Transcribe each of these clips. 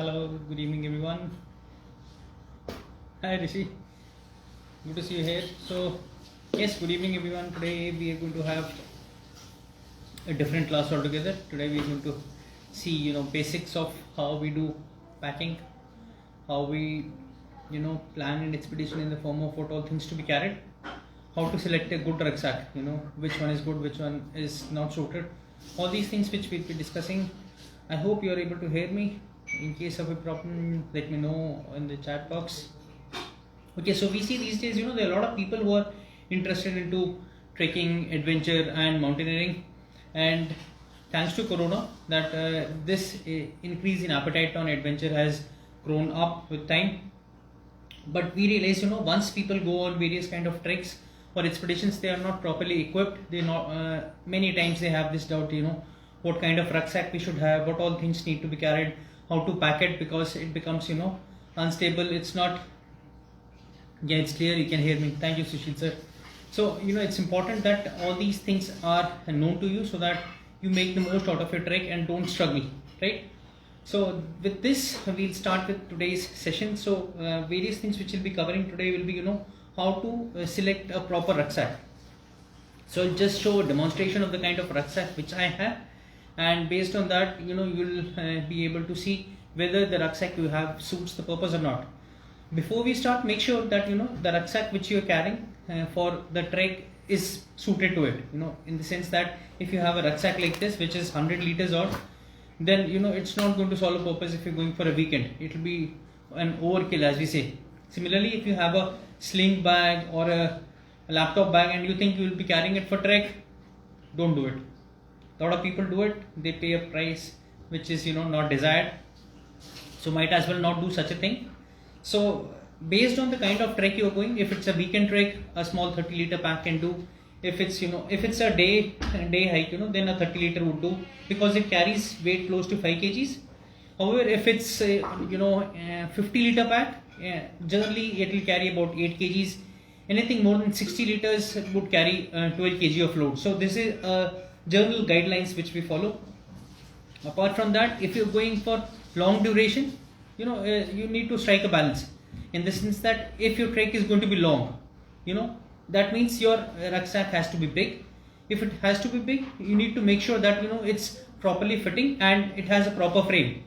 Hello, good evening everyone. Hi Rishi, good to see you here. So, yes, good evening everyone. Today we are going to have a different class altogether. Today we are going to see, basics of how we do packing, how we, plan an expedition in the form of what all things to be carried, how to select a good rucksack, which one is good, which one is not suited. All these things which we'll be discussing. I hope you are able to hear me. In case of a problem, let me know in the chat box. Okay, so we see these days, there are a lot of people who are interested into trekking, adventure, and mountaineering. And thanks to Corona, that this increase in appetite on adventure has grown up with time. But we realize, once people go on various kind of treks or expeditions, they are not properly equipped. They not many times they have this doubt, what kind of rucksack we should have, what all things need to be carried, how to pack it, because it becomes unstable. It's not, yeah, it's clear, you can hear me. Thank you, Sushil sir. So it's important that all these things are known to you so that you make the most out of your trek and don't struggle, right? So with this we'll start with today's session. So various things which we'll be covering today will be how to select a proper rucksack. So I'll just show a demonstration of the kind of rucksack which I have, and based on that you'll be able to see whether the rucksack you have suits the purpose or not. Before we start, make sure that the rucksack which you are carrying for the trek is suited to it, in the sense that if you have a rucksack like this which is 100 liters odd, then it's not going to solve a purpose if you're going for a weekend. It will be an overkill, as we say. Similarly, if you have a sling bag or a laptop bag and you think you will be carrying it for trek, don't do it. A lot of people do it. They pay a price which is not desired, so might as well not do such a thing. So based on the kind of trek you are going, if it's a weekend trek, a small 30 liter pack can do. If it's if it's a day hike, then a 30 liter would do, because it carries weight close to 5 kgs. However, if it's a 50 liter pack, generally it will carry about 8 kgs. Anything more than 60 liters would carry 12 kg of load. So this is general guidelines which we follow. Apart from that, if you're going for long duration, you need to strike a balance, in the sense that if your trek is going to be long, that means your rucksack has to be big. If it has to be big, you need to make sure that it's properly fitting and it has a proper frame.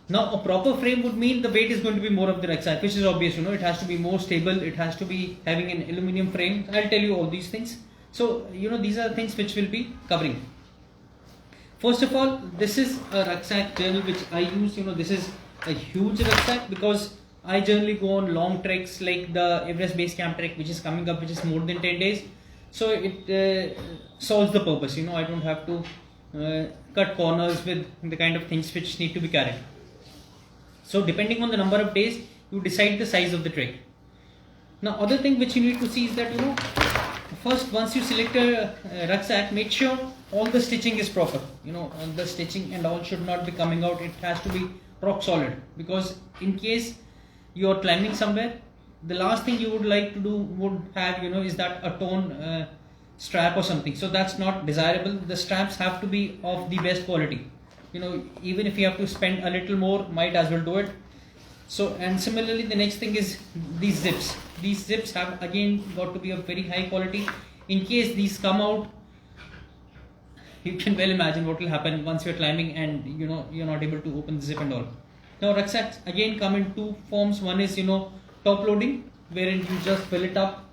Now a proper frame would mean the weight is going to be more of the rucksack, which is obvious. It has to be more stable, it has to be having an aluminum frame. I'll tell you all these things. So these are the things which we'll be covering. First of all, this is a rucksack journal which I use. This is a huge rucksack because I generally go on long treks like the Everest Base Camp trek, which is coming up, which is more than 10 days. So it solves the purpose. I don't have to cut corners with the kind of things which need to be carried. So depending on the number of days, you decide the size of the trek. Now other thing which you need to see is that first, once you select a rucksack, make sure all the stitching is proper. The stitching and all should not be coming out. It has to be rock solid, because in case you are climbing somewhere, the last thing you would like to do would have is that a torn strap or something. So that's not desirable. The straps have to be of the best quality. Even if you have to spend a little more, might as well do it. So, and similarly, the next thing is these zips. These zips have again got to be of very high quality. In case these come out, you can well imagine what will happen once you're climbing and you're not able to open the zip and all. Now rucksacks again come in two forms. One is top loading, wherein you just fill it up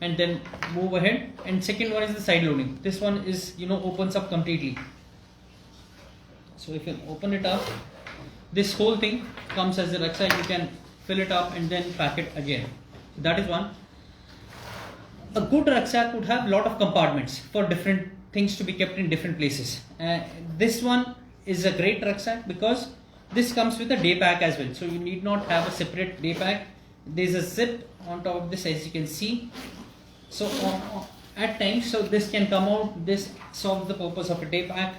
and then move ahead, and second one is the side loading. This one is opens up completely. So if you open it up, this whole thing comes as a rucksack. You can fill it up and then pack it again. So that is one. A good rucksack would have a lot of compartments for different things to be kept in different places. This one is a great rucksack because this comes with a day pack as well. So you need not have a separate day pack. There's a zip on top of this, as you can see. So at times, so this can come out. This solves the purpose of a day pack.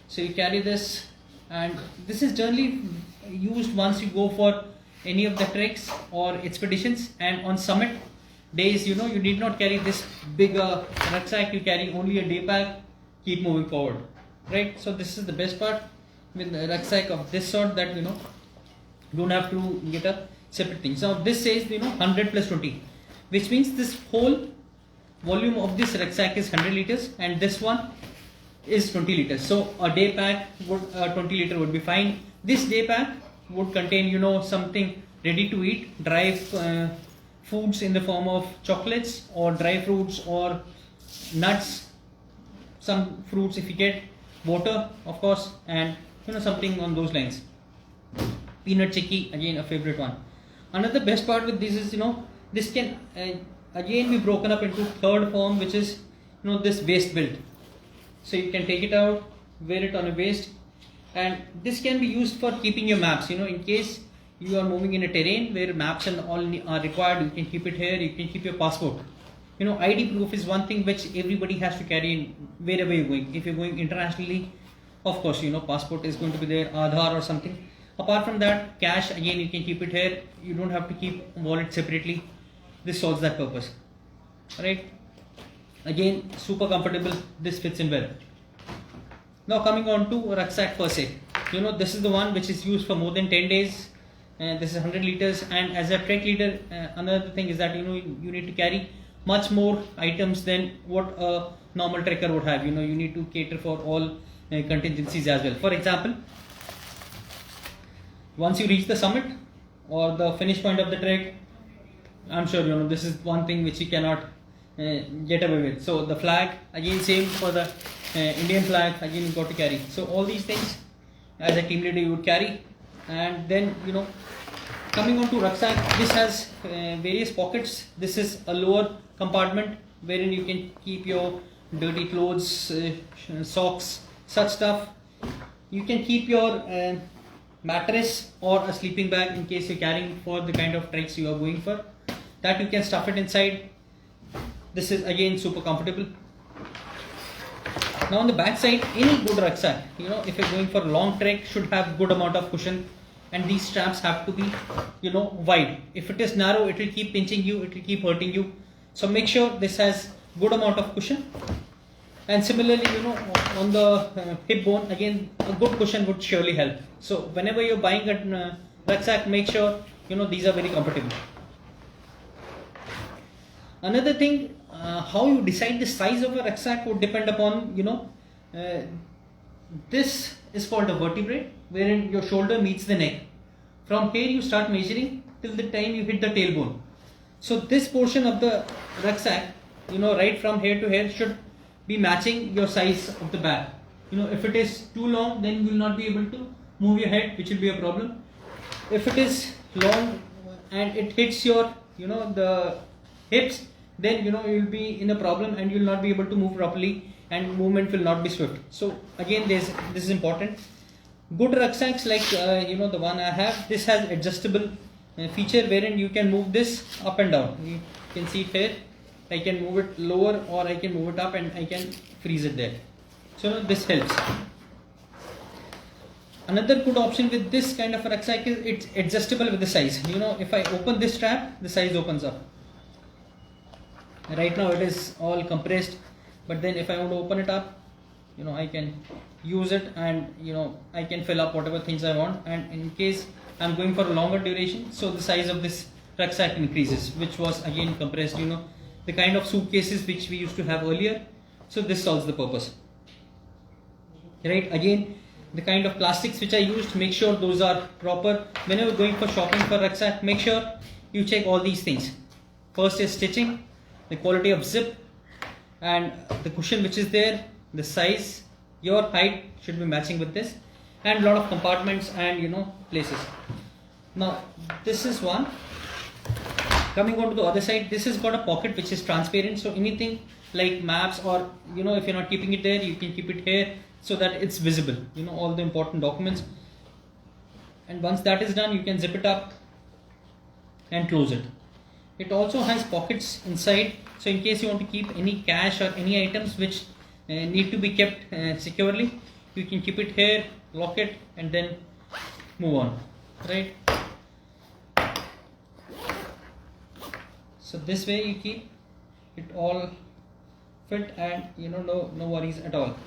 So you carry this, and this is generally used once you go for any of the treks or expeditions, and on summit days you need not carry this big rucksack. You carry only a day pack, keep moving forward, right? So this is the best part with the rucksack of this sort, that Don't have to get a separate thing. So this says 100 plus 20, which means this whole volume of this rucksack is 100 liters and this one is 20 liters. So a day pack would 20 liter would be fine. This day pack would contain something ready to eat, dry foods in the form of chocolates or dry fruits or nuts, some fruits if you get, water of course, and something on those lines. Peanut chicky, again a favorite one. Another best part with this is this can again be broken up into third form, which is this waist belt. So you can take it out, wear it on a waist, and this can be used for keeping your maps. In case you are moving in a terrain where maps and all are required, you can keep it here. You can keep your passport. ID proof is one thing which everybody has to carry in wherever you're going. If you're going internationally, of course, passport is going to be there, Aadhaar or something. Apart from that, cash, again, you can keep it here. You don't have to keep wallet separately. This solves that purpose. Alright. Again, super comfortable. This fits in well. Now coming on to rucksack per se. This is the one which is used for more than 10 days. And this is 100 liters. And as a trek leader, another thing is that you need to carry much more items than what a normal trekker would have. You need to cater for all contingencies as well. For example, once you reach the summit or the finish point of the trek, I'm sure this is one thing which you cannot get away with. So the flag, again same for the Indian flag, again you got to carry. So all these things as a team leader you would carry. And then coming on to rucksack, this has various pockets. This is a lower compartment wherein you can keep your dirty clothes, socks, such stuff. You can keep your mattress or a sleeping bag in case you're carrying for the kind of treks you are going for. That you can stuff it inside. This is again super comfortable. Now on the back side, any good rucksack, if you're going for a long trek, should have good amount of cushion, and these straps have to be wide. If it is narrow, it will keep pinching you, it will keep hurting you. So make sure this has good amount of cushion. And similarly, on the hip bone, again a good cushion would surely help. So whenever you're buying a rucksack, make sure these are very comfortable. Another thing, how you decide the size of a rucksack would depend upon this is called a vertebrae, wherein your shoulder meets the neck. From here you start measuring till the time you hit the tailbone. So this portion of the rucksack, right from here to here, should be matching your size of the bag. If it is too long, then you will not be able to move your head, which will be a problem. If it is long and it hits your the hips, then you will be in a problem and you will not be able to move properly and movement will not be swift. So again, this is important. Good rucksacks like the one I have, this has adjustable feature wherein you can move this up and down. You can see it here. I can move it lower or I can move it up and I can freeze it there. So this helps. Another good option with this kind of a rucksack is it's adjustable with the size. If I open this strap, the size opens up. Right now it is all compressed, but then if I want to open it up, I can use it and I can fill up whatever things I want. And in case I'm going for a longer duration, so the size of this rucksack increases, which was again compressed, the kind of suitcases which we used to have earlier. So this solves the purpose. Right, again the kind of plastics which I used, make sure those are proper. Whenever going for shopping for rucksack, make sure you check all these things. First is stitching, the quality of zip, and the cushion which is there, the size, your height should be matching with this, and a lot of compartments and places. Now this is one. Coming on to the other side, this has got a pocket which is transparent, so anything like maps or if you're not keeping it there, you can keep it here so that it's visible, all the important documents. And once that is done, you can zip it up and close it. It also has pockets inside, so in case you want to keep any cash or any items which need to be kept securely, you can keep it here, lock it, and then move on. Right? So this way you keep it all fit and no worries at all.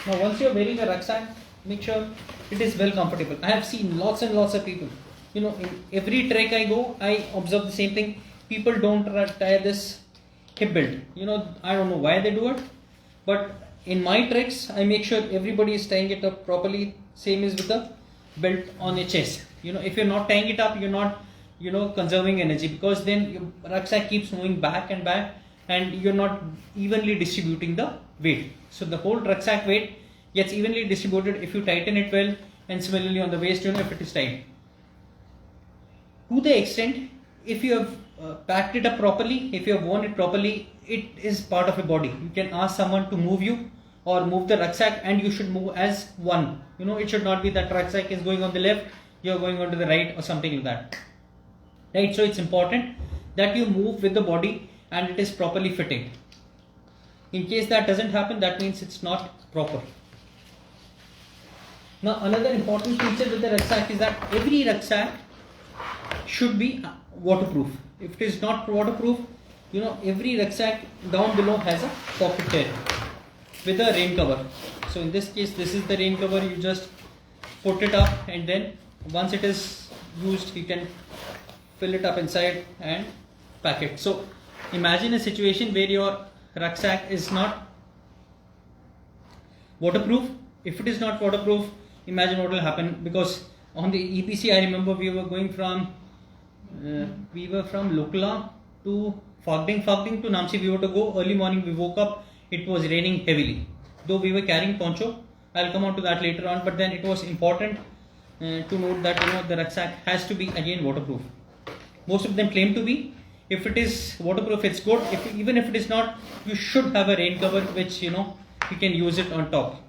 Now once you're wearing a rucksack, make sure it is well comfortable. I have seen lots and lots of people in every trek I go, I observe the same thing. People don't tie this hip belt. I don't know why they do it, but in my treks, I make sure everybody is tying it up properly. Same is with the belt on your chest. If you're not tying it up, you're not, conserving energy, because then your rucksack keeps moving back and back, and you're not evenly distributing the weight. So the whole rucksack weight gets evenly distributed if you tighten it well, and similarly on the waist, if it is tight. To the extent, if you have packed it up properly, if you have worn it properly, it is part of your body. You can ask someone to move you or move the rucksack, and you should move as one. It should not be that rucksack is going on the left, you're going on to the right or something like that. Right? So it's important that you move with the body and it is properly fitted. In case that doesn't happen, that means it's not proper. Now another important feature with the rucksack is that every rucksack should be waterproof. If it is not waterproof, every rucksack down below has a pocket here with a rain cover. So in this case, this is the rain cover. You just put it up, and then once it is used, you can fill it up inside and pack it. So imagine a situation where your rucksack is not waterproof. If it is not waterproof, imagine what will happen, because on the EPC, I remember we were going from Lokla to Phagding to Namsi. We were to go early morning. We woke up, it was raining heavily. Though we were carrying poncho, I'll come on to that later on. But then it was important to note that the rucksack has to be again waterproof. Most of them claim to be. If it is waterproof, it's good. Even if it is not, you should have a rain cover, which you can use it on top.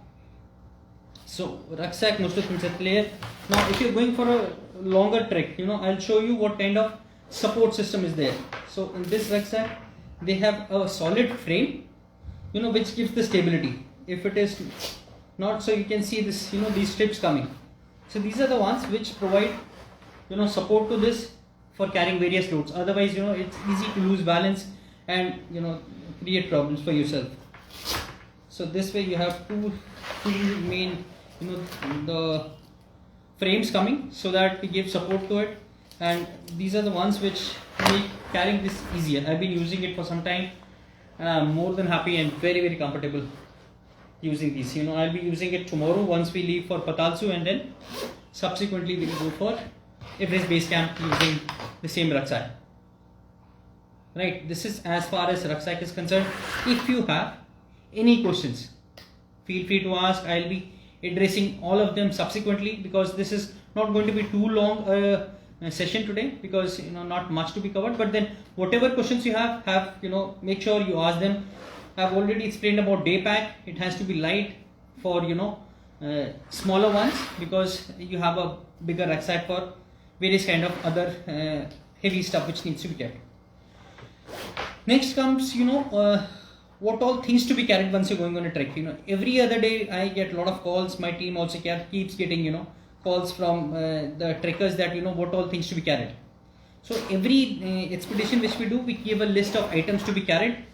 So rucksack, most of things are clear. Now if you're going for a longer trek, I'll show you what kind of support system is there. So in this rucksack, they have a solid frame, which gives the stability. If it is not, so you can see this, these strips coming. So these are the ones which provide, support to this for carrying various loads. Otherwise, it's easy to lose balance and, create problems for yourself. So this way you have two main, the frames coming, so that we give support to it. And these are the ones which make carrying this easier. I've been using it for some time, and I'm more than happy and very, very comfortable using these. I'll be using it tomorrow once we leave for Patalsu, and then subsequently we'll go for Everest Base Camp using the same rucksack. Right, this is as far as rucksack is concerned. If you have any questions, feel free to ask. I'll be addressing all of them subsequently, because this is not going to be too long a session today, because not much to be covered. But then whatever questions you have make sure you ask them. I've already explained about day pack. It has to be light for smaller ones, because you have a bigger rucksack for various kind of other heavy stuff which needs to be kept. Next comes what all things to be carried once you're going on a trek. Every other day I get a lot of calls. My team also keeps getting calls from the trekkers that what all things to be carried. So every expedition which we do, we give a list of items to be carried.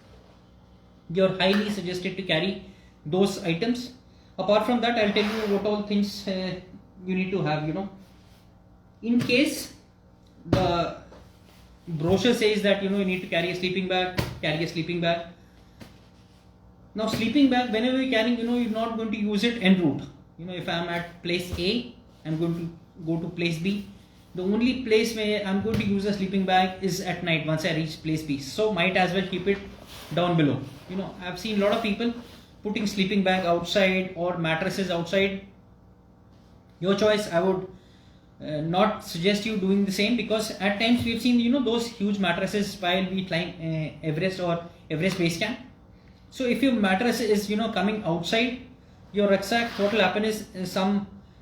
You're highly suggested to carry those items. Apart from that, I'll tell you what all things you need to have. In case the brochure says that you need to carry a sleeping bag, carry a sleeping bag. Now sleeping bag, whenever you're carrying, you're not going to use it en route. If I'm at place A, I'm going to go to place B. The only place where I'm going to use a sleeping bag is at night once I reach place B. So might as well keep it down below. I've seen a lot of people putting sleeping bag outside or mattresses outside. Your choice. I would not suggest you doing the same, because at times we've seen those huge mattresses while we climb Everest or Everest Base Camp. So if your mattress is coming outside your rucksack, what will happen is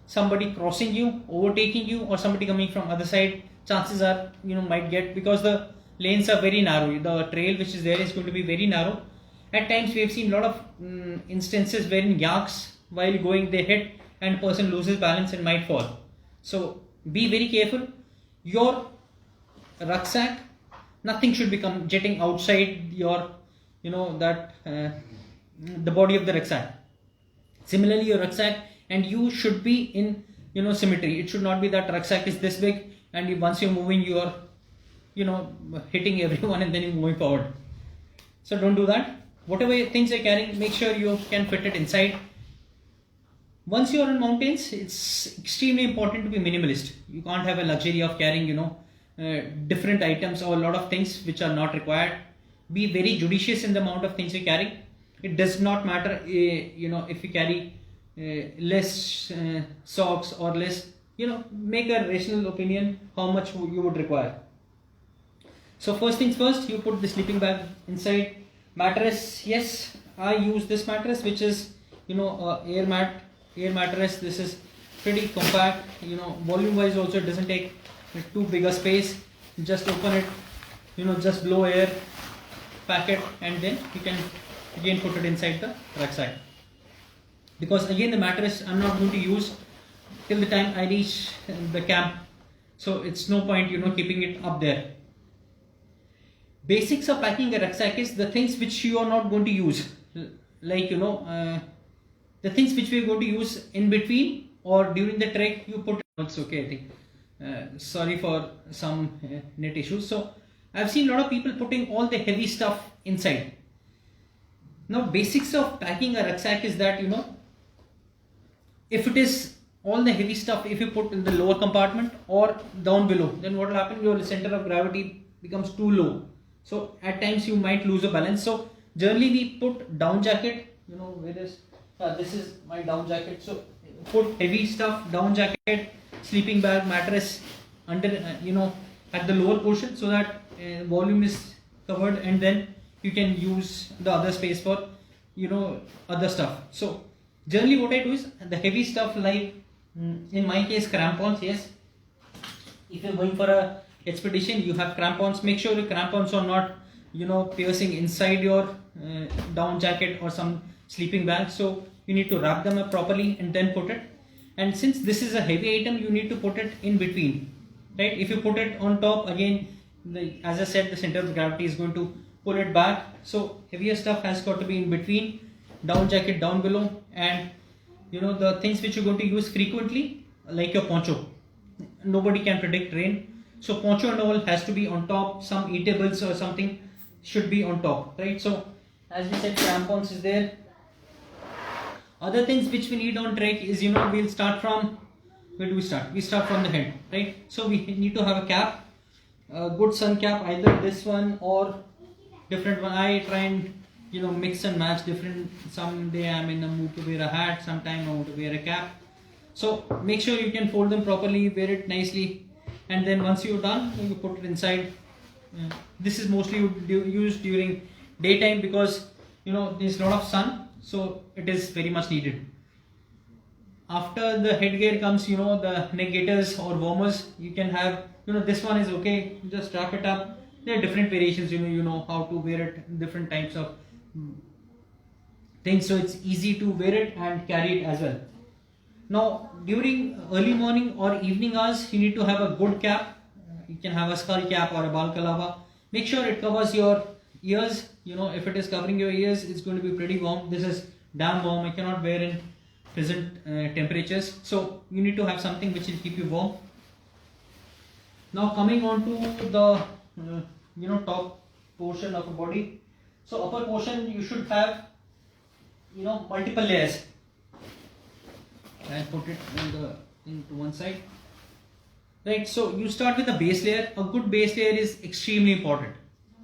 somebody crossing you, overtaking you, or somebody coming from other side, chances are might get, because the lanes are very narrow. The trail which is there is going to be very narrow. At times we have seen a lot of instances wherein yaks, while going, they hit and a person loses balance and might fall. So be very careful. Your rucksack, nothing should be jetting outside your the body of the rucksack. Similarly, your rucksack and you should be in symmetry. It should not be that rucksack is this big and once you're moving, you are, you know, hitting everyone and then you're moving forward. So don't do that. Whatever things you're carrying, make sure you can fit it inside. Once you're on mountains, it's extremely important to be minimalist. You can't have a luxury of carrying, you know, different items or a lot of things which are not required. Be very judicious in the amount of things you carry. It does not matter, you know, if you carry less socks or less, you know, make a rational opinion how much you would require. So first things first, you put the sleeping bag inside. Mattress, yes, I use this mattress, which is, you know, air mattress. This is pretty compact, you know, volume wise also it doesn't take too big a space. Just open it, you know, just blow air, pack it, and then you can again put it inside the rucksack. Because again the mattress I'm not going to use till the time I reach the camp, so it's no point, you know, keeping it up there. Basics of packing a rucksack is the things which you are not going to use, like, you know, the things which we are going to use in between or during the trek, you put. It's okay, I think. Sorry for some net issues. So I've seen a lot of people putting all the heavy stuff inside. Now basics of packing a rucksack is that, you know, if it is all the heavy stuff, if you put in the lower compartment or down below, then what will happen? Your center of gravity becomes too low. So at times you might lose a balance. So generally we put down jacket, you know, where is this is my down jacket. So put heavy stuff, down jacket, sleeping bag, mattress under, you know, at the lower portion, so that volume is covered, and then you can use the other space for, you know, other stuff. So generally what I do is the heavy stuff, like in my case crampons. Yes, if you're going for a expedition, you have crampons. Make sure your crampons are not, you know, piercing inside your down jacket or some sleeping bag. So you need to wrap them up properly and then put it. And since this is a heavy item, you need to put it in between, right? If you put it on top, again, as I said, the center of gravity is going to pull it back. So heavier stuff has got to be in between, down jacket down below, and, you know, the things which you're going to use frequently, like your poncho. Nobody can predict rain. So poncho and all has to be on top. Some eatables or something should be on top, right? So as we said, crampons is there. Other things which we need on trek is, you know, we'll start from, where do we start? We start from the head, right? So we need to have a cap, a good sun cap, either this one or different one. I try and, you know, mix and match different. Someday I'm in the mood to wear a hat, sometime I want to wear a cap. So make sure you can fold them properly, wear it nicely, and then once you're done, you put it inside. This is mostly used during daytime because, you know, there's a lot of sun, so it is very much needed. After the headgear comes, you know, the neck gaiters or warmers. You can have, you know, this one is okay, just wrap it up. There are different variations, you know how to wear it, different types of things, so it's easy to wear it and carry it as well. Now during early morning or evening hours, you need to have a good cap. You can have a skull cap or a balaclava. Make sure it covers your ears. You know, if it is covering your ears, it's going to be pretty warm. This is damn warm. I cannot wear in present temperatures, so you need to have something which will keep you warm. Now coming on to the you know, top portion of the body. So upper portion, you should have, you know, multiple layers. And put it into one side, right? So you start with a base layer. A good base layer is extremely important,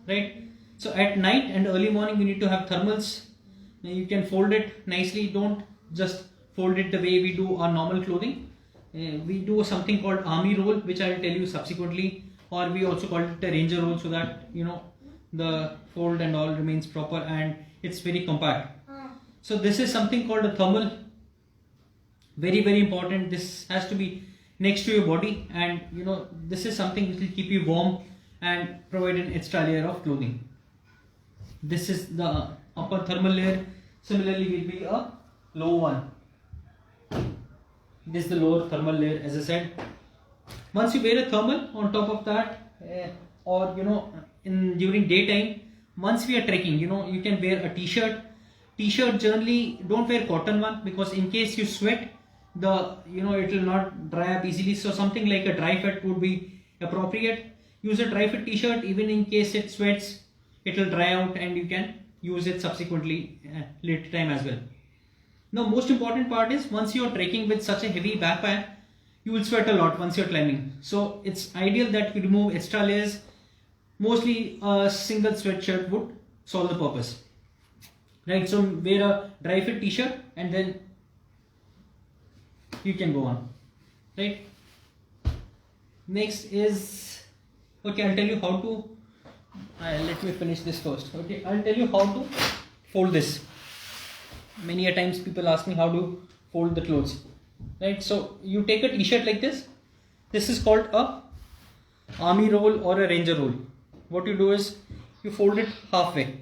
right? So at night and early morning, you need to have thermals. Now you can fold it nicely. Don't just fold it the way we do our normal clothing. We do something called army roll, which I will tell you subsequently, or we also call it a ranger roll, so that, you know, the fold and all remains proper and it's very compact. So this is something called a thermal. Very, very important. This has to be next to your body, and, you know, this is something which will keep you warm and provide an extra layer of clothing. This is the upper thermal layer. Similarly will be a low one. This is the lower thermal layer, as I said. Once you wear a thermal on top of that, or, you know, during daytime, once we are trekking, you know, you can wear a t-shirt. T-shirt, generally don't wear cotton one, because in case you sweat, you know, it will not dry up easily. So something like a dry fit would be appropriate. Use a dry fit t-shirt. Even in case it sweats, it will dry out and you can use it subsequently later time as well. Now most important part is, once you are trekking with such a heavy backpack, you will sweat a lot once you are climbing. So it's ideal that you remove extra layers. Mostly a single sweatshirt would solve the purpose. Right, so wear a dry fit t-shirt and then you can go on. Right. Next is, okay, I'll tell you how to, let me finish this first. Okay, I'll tell you how to fold this. Many a times people ask me how to fold the clothes. Right, so you take a t-shirt like this. This is called a army roll or a ranger roll. What you do is you fold it halfway.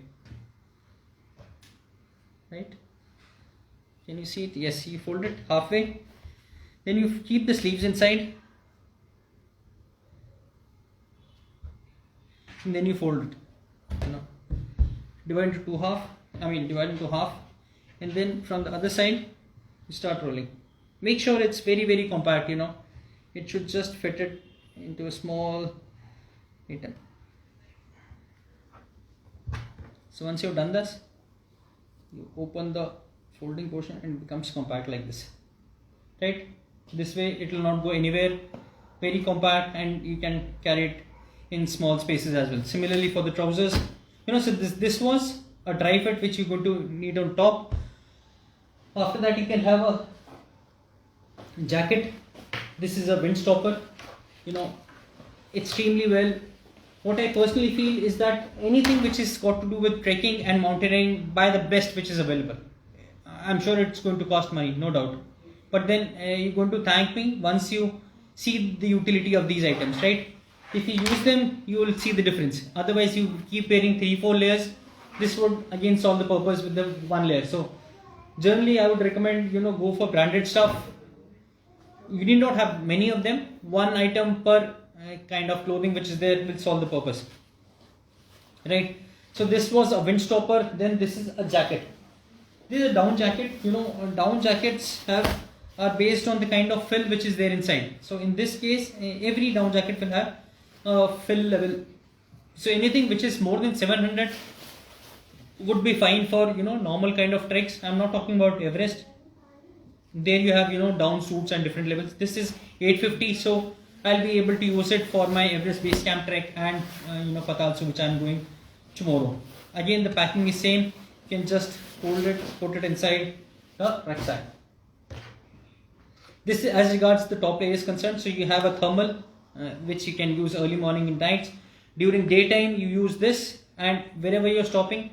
Right, can you see it? Yes, you fold it halfway, then you keep the sleeves inside and then you fold it, divide into half, and then from the other side you start rolling. Make sure it's very, very compact, it should just fit it into a small item. So once you've done this, you open the folding portion and it becomes compact like this. Right, this way it will not go anywhere, very compact, and you can carry it in small spaces as well. Similarly for the trousers, so this was a dry fit which you're going to need on top. After that you can have a jacket. This is a wind stopper, extremely well. What I personally feel is that anything which is got to do with trekking and mountaineering, buy the best which is available. I'm sure it's going to cost money, no doubt. But then you're going to thank me once you see the utility of these items, right? If you use them, you will see the difference. Otherwise, you keep wearing 3-4 layers. This would again solve the purpose with the one layer. So generally, I would recommend, go for branded stuff. You need not have many of them. One item per kind of clothing which is there will solve the purpose. Right. So this was a wind stopper. Then this is a jacket. This is a down jacket. Down jackets are based on the kind of fill which is there inside. So in this case, every down jacket will have a fill level. So anything which is more than 700 would be fine for normal kind of treks. I'm not talking about Everest. There you have down suits and different levels. This is 850, so I'll be able to use it for my Everest base camp trek and Patalsu, which I'm going tomorrow. Again, the packing is same. You can just fold it, put it inside the rucksack. This is as regards the top layer is concerned. So you have a thermal which you can use early morning and nights. During daytime you use this, and wherever you're stopping,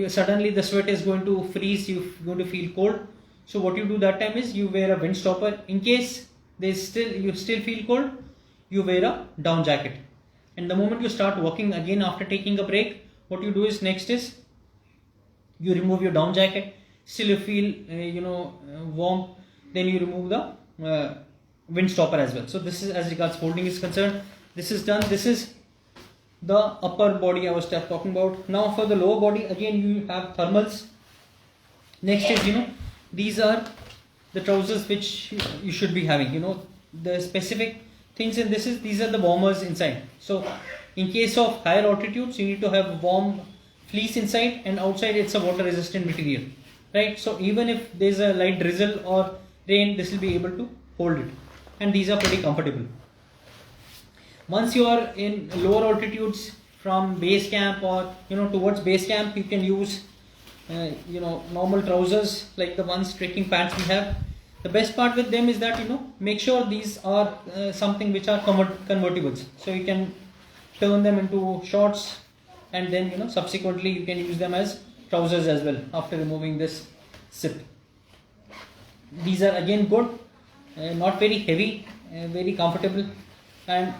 suddenly the sweat is going to freeze. You're going to feel cold. So what you do that time is you wear a wind stopper. In case you still feel cold, you wear a down jacket. And the moment you start walking again after taking a break, what you do is next is you remove your down jacket. Still you feel warm. Then you remove the wind stopper as well. So this is as regards folding is concerned. This is done. This is the upper body I was talking about. Now for the lower body, again you have thermals. Next is these are the trousers which you should be having. The specific things in this is these are the warmers inside. So in case of higher altitudes, you need to have warm fleece inside, and outside it's a water resistant material, right? So even if there's a light drizzle or rain, this will be able to hold it, and these are pretty comfortable. Once you are in lower altitudes from base camp or towards base camp, you can use normal trousers like the ones trekking pants we have. The best part with them is that make sure these are something which are convertibles, so you can turn them into shorts, and then subsequently you can use them as trousers as well after removing this zip. These are again good, not very heavy, very comfortable, and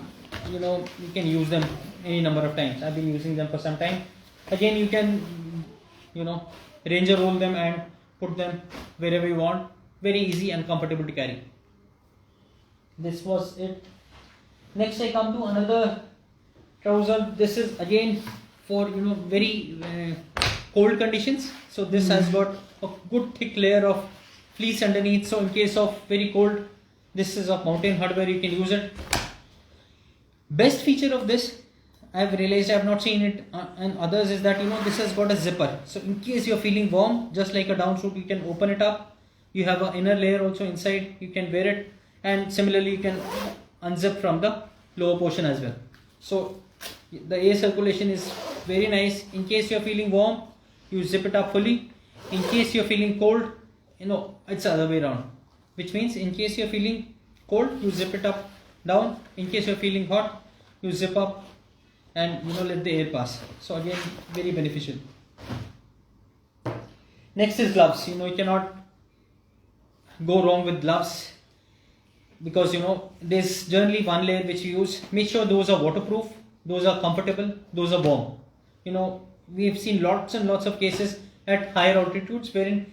you can use them any number of times. I've been using them for some time. Again, you can ranger roll them and put them wherever you want. Very easy and comfortable to carry. This was it. Next I come to another trouser. This is again for very cold conditions. So this has got a good thick layer of fleece underneath. So in case of very cold, this is of Mountain Hardwear, you can use it. Best feature of this, I've realized, I've not seen it and others, is that this has got a zipper. So in case you're feeling warm, just like a down suit, you can open it up. You have an inner layer also inside, you can wear it, and similarly you can unzip from the lower portion as well. So the air circulation is very nice. In case you're feeling warm, you zip it up fully. In case you're feeling cold, it's the other way around, which means in case you're feeling cold, you zip it up down. In case you're feeling hot, you zip up and let the air pass. So again, very beneficial. Next is gloves. You cannot go wrong with gloves, because there's generally one layer which you use. Make sure those are waterproof, those are comfortable, those are warm. We've seen lots and lots of cases at higher altitudes wherein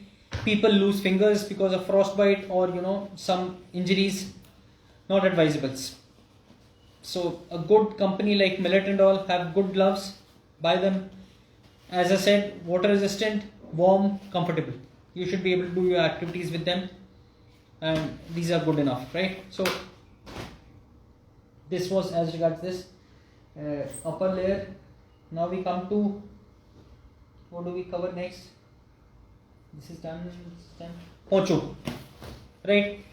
people lose fingers because of frostbite or some injuries. Not advisable. So a good company like Millet and all have good gloves. Buy them. As I said, water resistant, warm, comfortable. You should be able to do your activities with them, and these are good enough, right? So this was as regards this upper layer. Now we come to, what do we cover next? This is done. Poncho, right?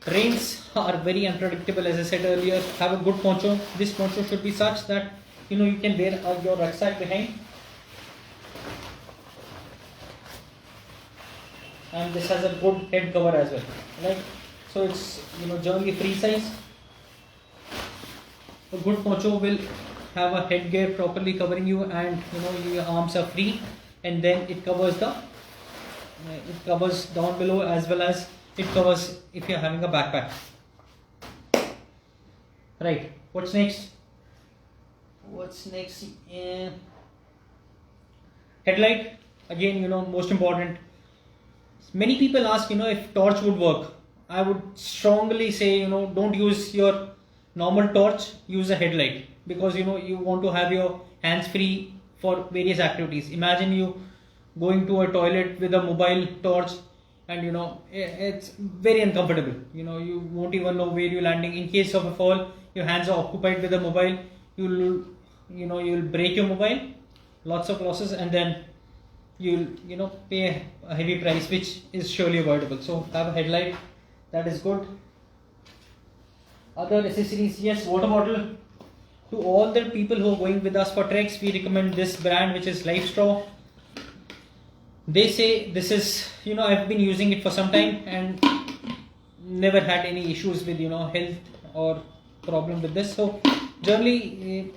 Rains are very unpredictable, as I said earlier. Have a good poncho. This poncho should be such that you can wear your rucksack behind, and this has a good head cover as well, right? So it's generally free size. A good poncho will have a headgear properly covering you, and your arms are free, and then it covers down below, as well as it covers if you're having a backpack. Right. What's next? Headlight. Again, most important. Many people ask, if torch would work. I would strongly say, don't use your normal torch. Use a headlight, because you want to have your hands free for various activities. Imagine you going to a toilet with a mobile torch, and it's very uncomfortable. You won't even know where you're landing. In case of a fall, your hands are occupied with the mobile. You'll break your mobile, lots of losses, and then you'll pay a heavy price, which is surely avoidable. So have a headlight, that is good. Other accessories, yes, water bottle. To all the people who are going with us for treks, we recommend this brand, which is LifeStraw. They say this is, I've been using it for some time and never had any issues with, health or problem with this. So generally,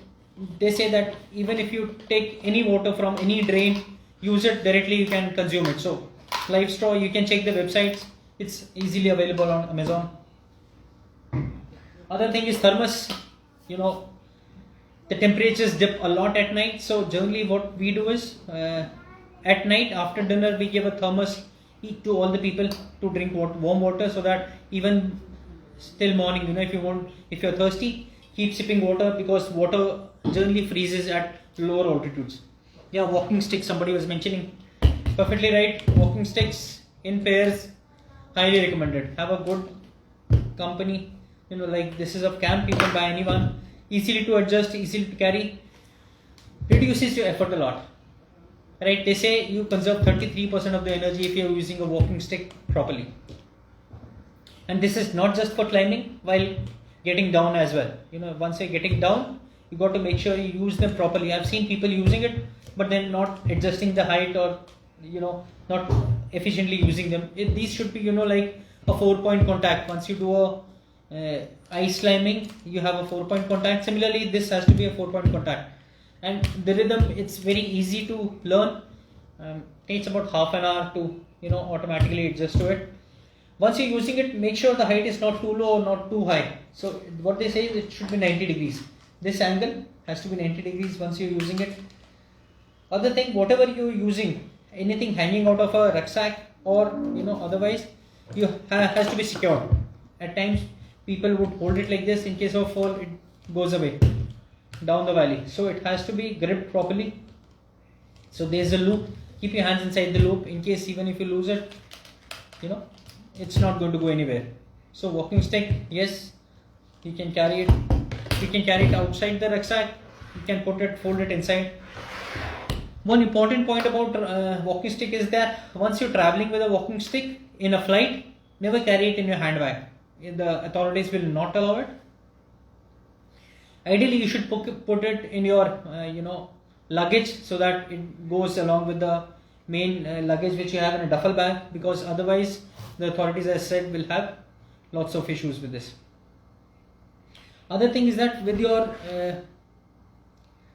they say that even if you take any water from any drain, use it directly, you can consume it. So LifeStraw, you can check the websites. It's easily available on Amazon. Other thing is thermos. The temperatures dip a lot at night. So generally what we do is, at night after dinner, we give a thermos each to all the people to drink warm water, so that even till morning, if you're thirsty, keep sipping water, because water generally freezes at lower altitudes. Yeah, walking sticks, somebody was mentioning. Perfectly right. Walking sticks in pairs, highly recommended. Have a good company. Like this is of camp, you can buy anyone. Easily to adjust, easily to carry. Reduces your effort a lot. Right? They say you conserve 33% of the energy if you're using a walking stick properly. And this is not just for climbing, while getting down as well. Once you're getting down, you got to make sure you use them properly. I've seen people using it, but then not adjusting the height, or not efficiently using them. These should be like a 4-point contact. Once you do a ice climbing, you have a 4-point contact. Similarly, this has to be a 4-point contact. And the rhythm, it's very easy to learn. Takes about half an hour to automatically adjust to it. Once you're using it, make sure the height is not too low or not too high. So what they say is it should be 90 degrees. This angle has to be 90 degrees once you're using it. Other thing, whatever you're using, anything hanging out of a rucksack or otherwise, has to be secured. At times people would hold it like this. In case of fall, it goes away down the valley. So it has to be gripped properly. So there's a loop. Keep your hands inside the loop, in case even if you lose it, it's not going to go anywhere. So walking stick, yes, you can carry it. You can carry it outside the rucksack. You can fold it inside. One important point about walking stick is that once you're traveling with a walking stick in a flight, never carry it in your handbag. The authorities will not allow it. Ideally, you should put it in your luggage so that it goes along with the main luggage which you have in a duffel bag, because otherwise the authorities, as I said, will have lots of issues with this. Other thing is that with your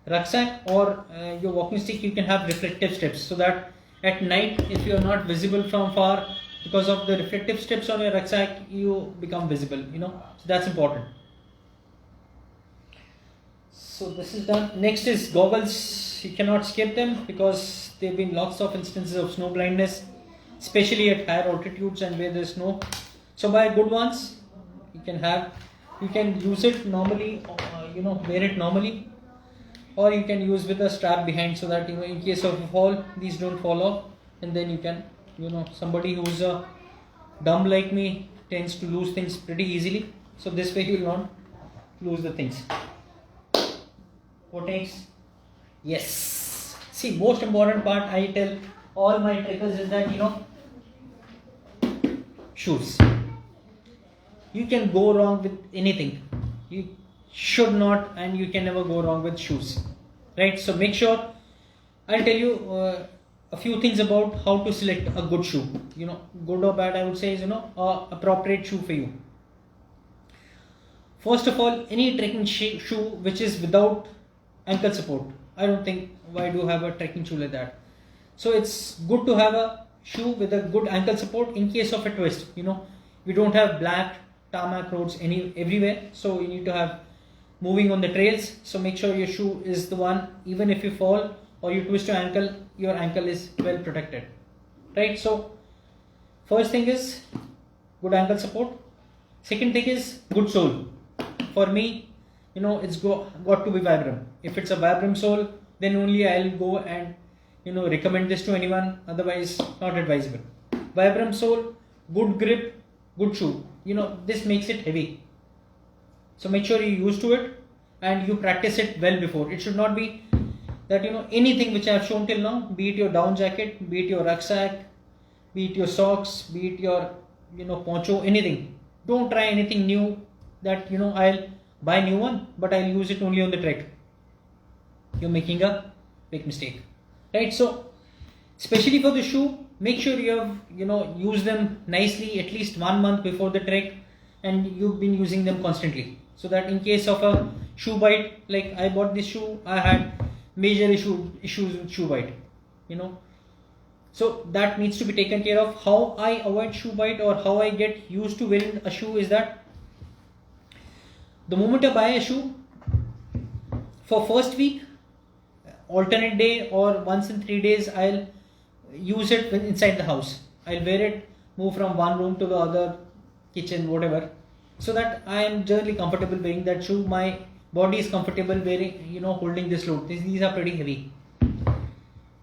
rucksack or your walking stick, you can have reflective strips, so that at night, if you are not visible from far, because of the reflective strips on your rucksack, you become visible, so that's important. So this is done. Next is goggles. You cannot skip them because there have been lots of instances of snow blindness, especially at higher altitudes and where there is snow. So buy good ones. You can use it normally, wear it normally, or you can use with a strap behind, so that in case of a fall, these don't fall off, and then you can, somebody who's dumb like me tends to lose things pretty easily. So this way you will not lose the things. What next? Yes. See, most important part I tell all my trekkers is that shoes. You can go wrong with anything. You should not, and you can never go wrong with shoes, right? So make sure. I'll tell you a few things about how to select a good shoe. Good or bad, I would say, is a appropriate shoe for you. First of all, any trekking shoe which is without ankle support. I don't think why do have a trekking shoe like that. So it's good to have a shoe with a good ankle support in case of a twist. We don't have black tarmac roads everywhere, so you need to have moving on the trails. So make sure your shoe is the one, even if you fall or you twist your ankle is well protected, right? So first thing is good ankle support. Second thing is good sole. For me, it's got to be Vibram. If it's a Vibram sole, then only I'll go and recommend this to anyone. Otherwise, not advisable. Vibram sole, good grip, good shoe. This makes it heavy. So make sure you're used to it and you practice it well before. It should not be that anything which I have shown till now, be it your down jacket, be it your rucksack, be it your socks, be it your poncho, anything. Don't try anything new that I'll buy a new one, but I'll use it only on the trek. You're making a big mistake, right? So especially for the shoe, make sure you have use them nicely at least 1 month before the trek, and you've been using them constantly, so that in case of a shoe bite, like I bought this shoe, I had major issues with shoe bite, so that needs to be taken care of. How I avoid shoe bite or how I get used to wearing a shoe is that the moment I buy a shoe, for first week, alternate day or once in 3 days, I'll use it inside the house. I'll wear it, move from one room to the other, kitchen, whatever, so that I am generally comfortable wearing that shoe. My body is comfortable wearing, holding this load. These are pretty heavy.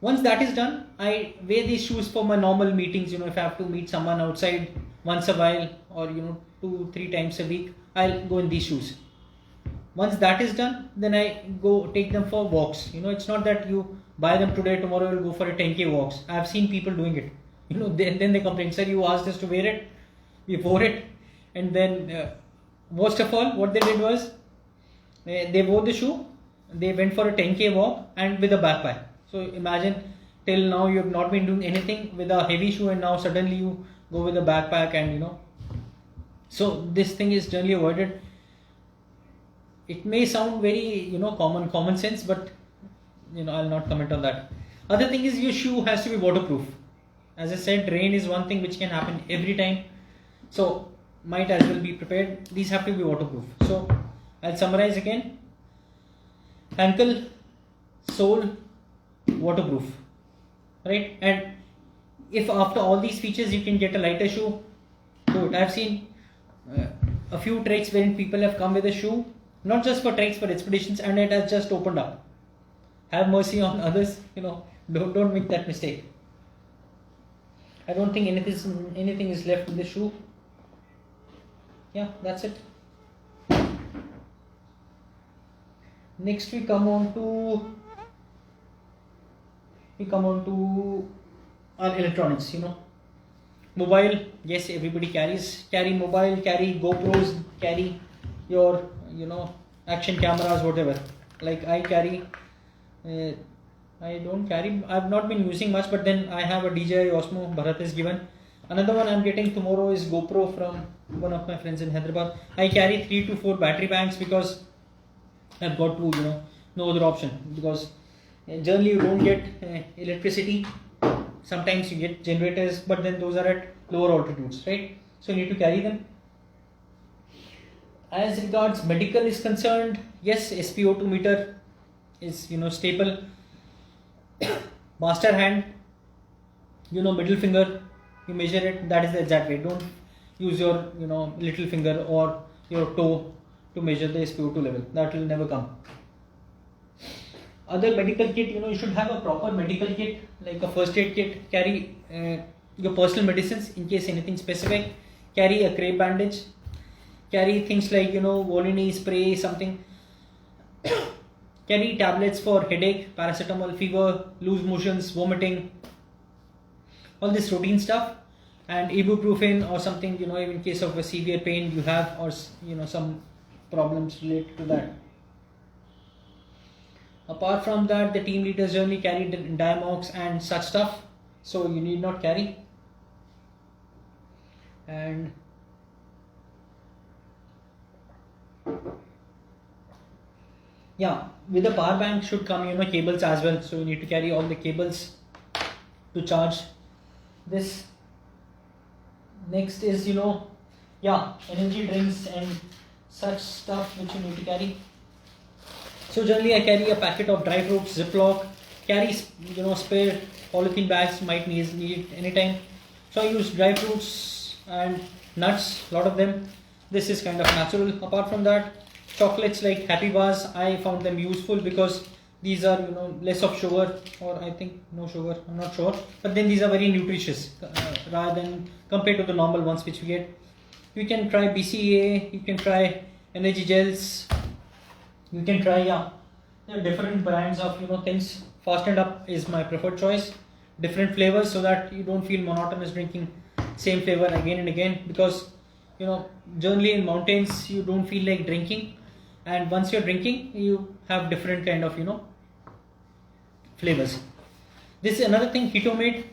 Once that is done, I wear these shoes for my normal meetings. If I have to meet someone outside once a while or 2-3 times a week, I'll go in these shoes. Once that is done, then I go take them for walks. It's not that you buy them today, tomorrow you'll go for a 10k walks. I've seen people doing it. Then they complain, sir, you asked us to wear it, we wore it, and then most of all, what they did was they wore the shoe, they went for a 10k walk and with a backpack. So imagine, till now you have not been doing anything with a heavy shoe, and now suddenly you go with a backpack and so this thing is generally avoided. It may sound very common sense, but I'll not comment on that. Other thing is your shoe has to be waterproof. As I said, rain is one thing which can happen every time, so might as well be prepared. These have to be waterproof. So I'll summarize again: ankle, sole, waterproof, right? And if after all these features you can get a lighter shoe, do it. I've seen a few treks wherein people have come with a shoe, not just for treks but expeditions, and it has just opened up. Have mercy on others, don't make that mistake. I don't think anything is left in the shoe. Yeah, that's it. next we come on to our electronics. Mobile, yes, everybody carry mobile, carry GoPros, carry your action cameras, whatever. Like I carry, I don't carry, I've not been using much, but then I have a DJI Osmo Bharat is given. Another one I'm getting tomorrow is GoPro from one of my friends in Hyderabad. I carry 3 to 4 battery banks because I've got to, no other option, because generally you don't get electricity. Sometimes you get generators, but then those are at lower altitudes, right? So you need to carry them. As regards medical is concerned, yes, SpO2 meter is staple. Master hand, middle finger, you measure it. That is the exact way. Don't use your little finger or your toe to measure the SpO2 level. That will never come. Other medical kit, you should have a proper medical kit, like a first aid kit. Carry your personal medicines in case anything specific. Carry a crepe bandage. Carry things like Volini spray, something. Carry tablets for headache, paracetamol, fever, loose motions, vomiting, all this routine stuff, and ibuprofen or something, in case of a severe pain you have, or some problems related to that. Apart from that, the team leaders generally carry Diamox and such stuff, so you need not carry. And yeah, with the power bank should come cables as well, so you need to carry all the cables to charge this. Next is energy drinks and such stuff which you need to carry. So generally I carry a packet of dry fruits, Ziploc, carry spare polythene bags, might need anytime. So I use dry fruits and nuts, lot of them. This is kind of natural. Apart from that, chocolates like Happy Bars, I found them useful because these are less of sugar, or I think no sugar, I'm not sure, but then these are very nutritious rather than compared to the normal ones which we get. You can try BCAA, you can try energy gels, you can try there are different brands of things. Fastened Up is my preferred choice. Different flavors so that you don't feel monotonous drinking same flavor again and again, because generally in mountains you don't feel like drinking, and once you're drinking you have different kind of flavors. This is another thing, Hitomate.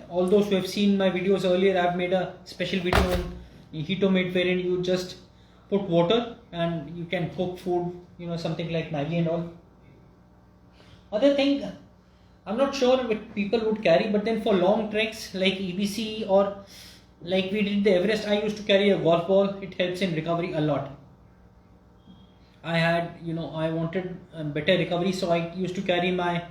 All those who have seen my videos earlier, I've made a special video on Hitomate wherein you just put water and you can cook food, something like Maggi and all. Other thing, I'm not sure what people would carry, but then for long treks like EBC or like we did the Everest, I used to carry a golf ball. It helps in recovery a lot. I had, I wanted a better recovery, so I used to carry my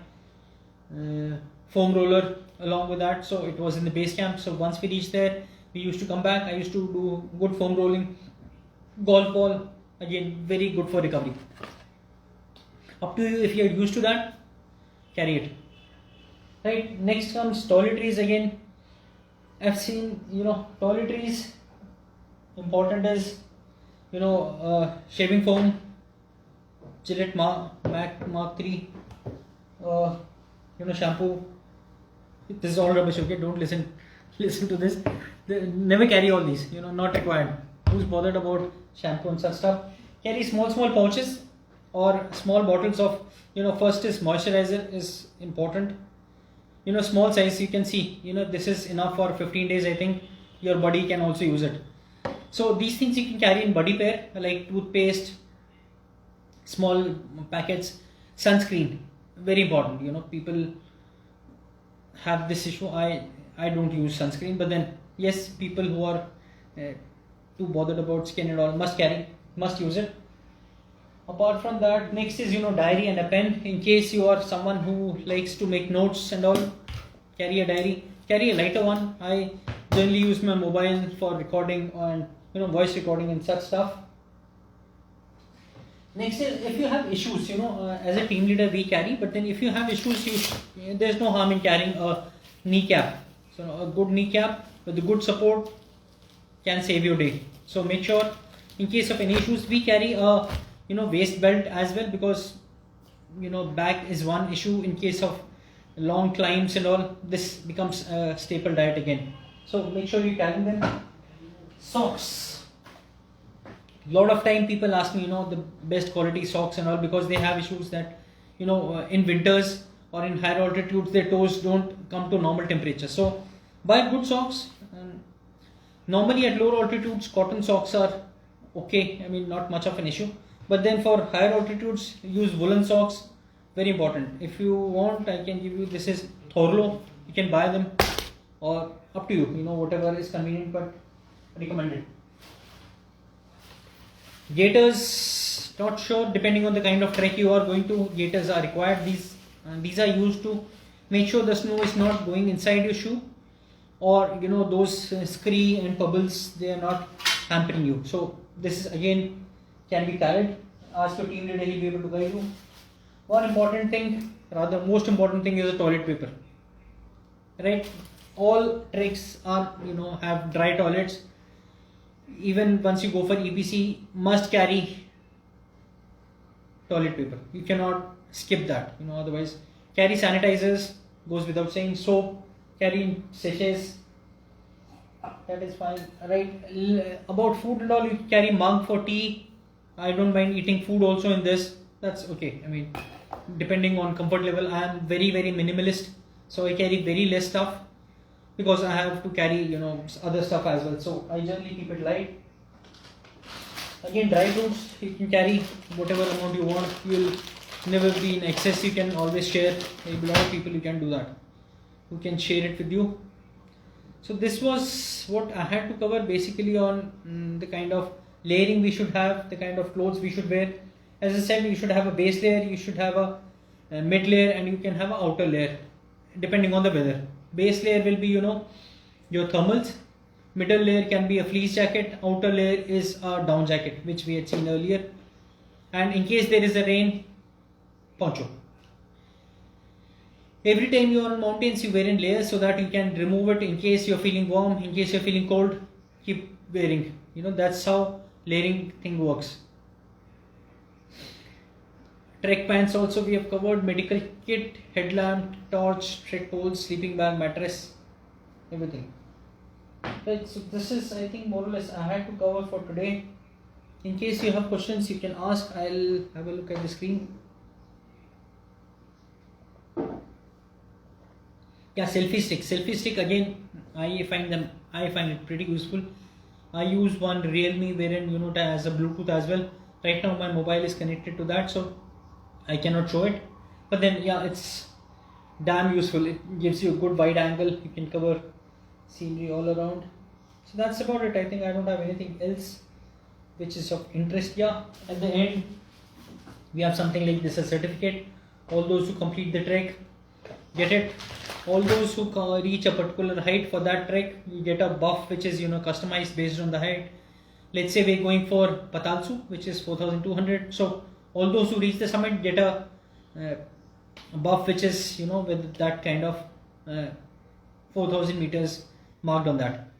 foam roller along with that. So it was in the base camp. So once we reached there, we used to come back. I used to do good foam rolling. Golf ball, again, very good for recovery. Up to you if you are used to that, carry it. Right, next comes toiletries again. I've seen, toiletries, important is, shaving foam, Gillette Mark 3, shampoo. This is all rubbish, okay? Don't listen to this. Never carry all these, not required. Who's bothered about shampoo and such stuff? Carry small pouches or small bottles of, first is moisturizer is important. Small size, you can see, this is enough for 15 days, I think. Your body can also use it. So these things you can carry in buddy pair, like toothpaste, small packets, sunscreen, very important. People have this issue. I don't use sunscreen, but then yes, people who are too bothered about skin and all must use it. Apart from that, next is diary and a pen. In case you are someone who likes to make notes and all, carry a diary. Carry a lighter one. I generally use my mobile for recording and voice recording and such stuff. Next is, if you have issues, as a team leader we carry, but then if you have issues, there's no harm in carrying a kneecap. So a good kneecap with the good support can save your day. So make sure, in case of any issues, we carry a waist belt as well, because back is one issue in case of long climbs and all. This becomes a staple diet again, so make sure you carry them. Socks. Lot of time people ask me the best quality socks and all, because they have issues that in winters or in higher altitudes their toes don't come to normal temperature. So buy good socks. Normally at lower altitudes cotton socks are okay, I mean not much of an issue, but then for higher altitudes use woolen socks. Very important. If you want, I can give you, this is Thorlo, you can buy them, or up to you, whatever is convenient, but recommended. Gaiters, not sure, depending on the kind of trek you are going to, gaiters are required. These are used to make sure the snow is not going inside your shoe, or those scree and pebbles, they are not hampering you. So this is again can be carried. Ask your team leader, he'll be able to guide you. Most important thing is the toilet paper, right? All treks are have dry toilets. Even once you go for EPC, must carry toilet paper. You cannot skip that, otherwise. Carry sanitizers, goes without saying. Soap, carry sachets, that is fine, right? About food and all, you carry mug for tea. I don't mind eating food also in this, that's okay. I mean, depending on comfort level. I am very minimalist, so I carry very less stuff, because I have to carry other stuff as well, so I generally keep it light. Again, dry fruits, you can carry whatever amount you want. You will never be in excess. You can always share. There will be a lot of people you can do that, who can share it with you. So this was what I had to cover basically on the kind of layering we should have, the kind of clothes we should wear. As I said, you should have a base layer, you should have a mid layer, and you can have an outer layer depending on the weather. Base layer will be your thermals. Middle layer can be a fleece jacket. Outer layer is a down jacket, which we had seen earlier. And in case there is a rain, poncho. Every time you are on mountains, you wear in layers so that you can remove it in case you are feeling warm, in case you are feeling cold. Keep wearing. That's how layering thing works. Trek pants also we have covered. Medical kit, headlamp, torch, trek poles, sleeping bag, mattress, everything. Right, so this is, I think, more or less I had to cover for today. In case you have questions, you can ask. I'll have a look at the screen. Yeah, selfie stick again, I find it pretty useful. I use one Realme wherein it has a Bluetooth as well. Right now my mobile is connected to that, so I cannot show it, but then yeah, it's damn useful. It gives you a good wide angle. You can cover scenery all around. So that's about it. I think I don't have anything else which is of interest. Yeah, at the end we have something like this, a certificate. All those who complete the trek get it. All those who reach a particular height for that trek, you get a buff which is customized based on the height. Let's say we're going for Patalsu, which is 4,200. So all those who reach the summit get a buff which is with that kind of 4,000 meters marked on that.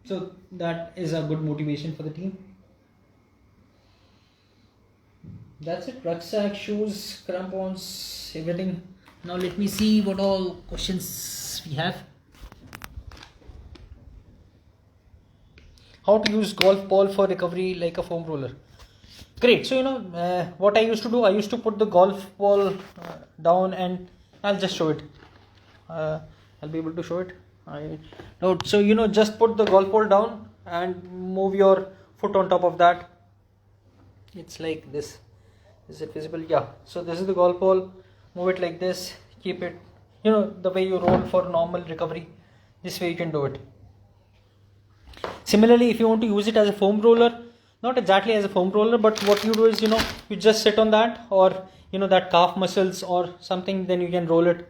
So that is a good motivation for the team. That's it. Rucksack, shoes, crampons, everything. Now let me see what all questions we have. How to use golf ball for recovery like a foam roller. Great. So what I used to do, I used to put the golf ball down, and I'll just show it. I'll be able to show it. So just put the golf ball down and move your foot on top of that. It's like this. Is it visible? Yeah. So this is the golf ball. Move it like this. Keep it the way you roll for normal recovery. This way you can do it. Similarly, if you want to use it as a foam roller, not exactly as a foam roller, but what you do is you just sit on that, or that calf muscles or something, then you can roll it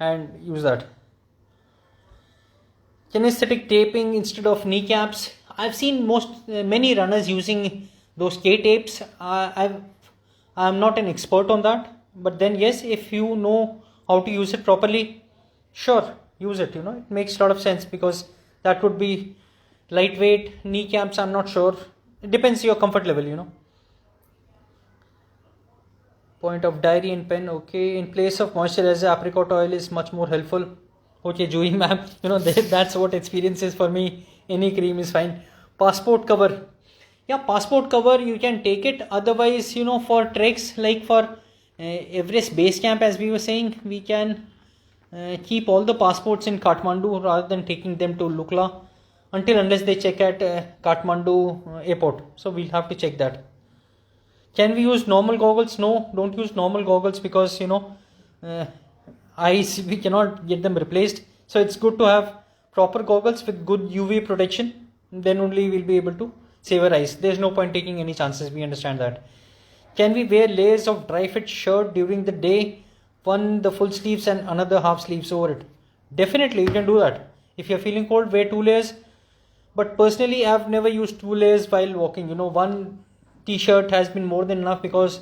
and use that. Kinesthetic taping instead of kneecaps. I've seen many runners using those K-tapes. I'm not an expert on that, but then yes, if you know how to use it properly, sure, use it. It makes a lot of sense, because that would be lightweight. Kneecaps, I'm not sure. It depends your comfort level. point of diary and pen. Okay, in place of moisturizer, apricot oil is much more helpful. Okay, Juhi ma'am, that's what experience is for me. Any cream is fine. Passport cover. Yeah, passport cover, you can take it. Otherwise, for treks like for Everest Base Camp, as we were saying, we can keep all the passports in Kathmandu rather than taking them to Lukla unless they check at Kathmandu airport. So we'll have to check that. Can we use normal goggles? No, don't use normal goggles because eyes, we cannot get them replaced. So it's good to have proper goggles with good UV protection. Then only we'll be able to save our eyes. There's no point taking any chances. We understand that. Can we wear layers of dry fit shirt during the day? One the full sleeves and another half sleeves over it. Definitely you can do that. If you're feeling cold, wear 2 layers. But personally, I've never used 2 layers while walking. One t-shirt has been more than enough because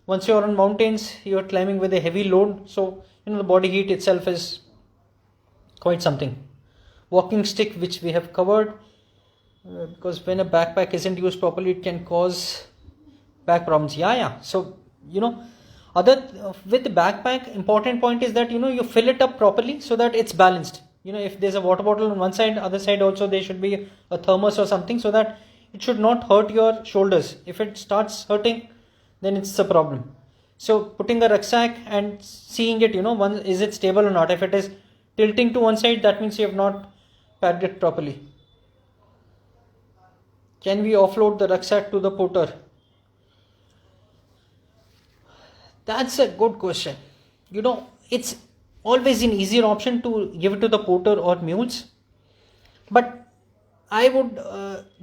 once you're on mountains, you're climbing with a heavy load. So, the body heat itself is quite something. Walking stick, which we have covered, because when a backpack isn't used properly, it can cause back problems. Yeah. So, with the backpack, important point is that, you fill it up properly so that it's balanced. If there's a water bottle on one side, other side also there should be a thermos or something so that it should not hurt your shoulders. If it starts hurting, then it's a problem. So putting a rucksack and seeing it, is it stable or not? If it is tilting to one side, that means you have not packed it properly. Can we offload the rucksack to the porter? That's a good question. It's always an easier option to give it to the porter or mules. But I would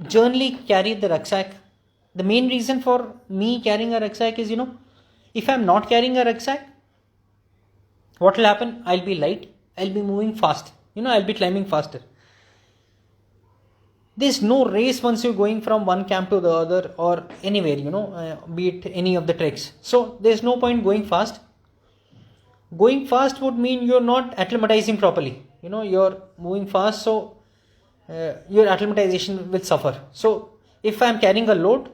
generally carry the rucksack. The main reason for me carrying a rucksack is, if I'm not carrying a rucksack, what will happen? I'll be light. I'll be moving fast. I'll be climbing faster. There's no race once you're going from one camp to the other or anywhere, be it any of the treks. So there's no point going fast. Going fast would mean you're not acclimatizing properly. You're moving fast, so your acclimatization will suffer. So if I'm carrying a load,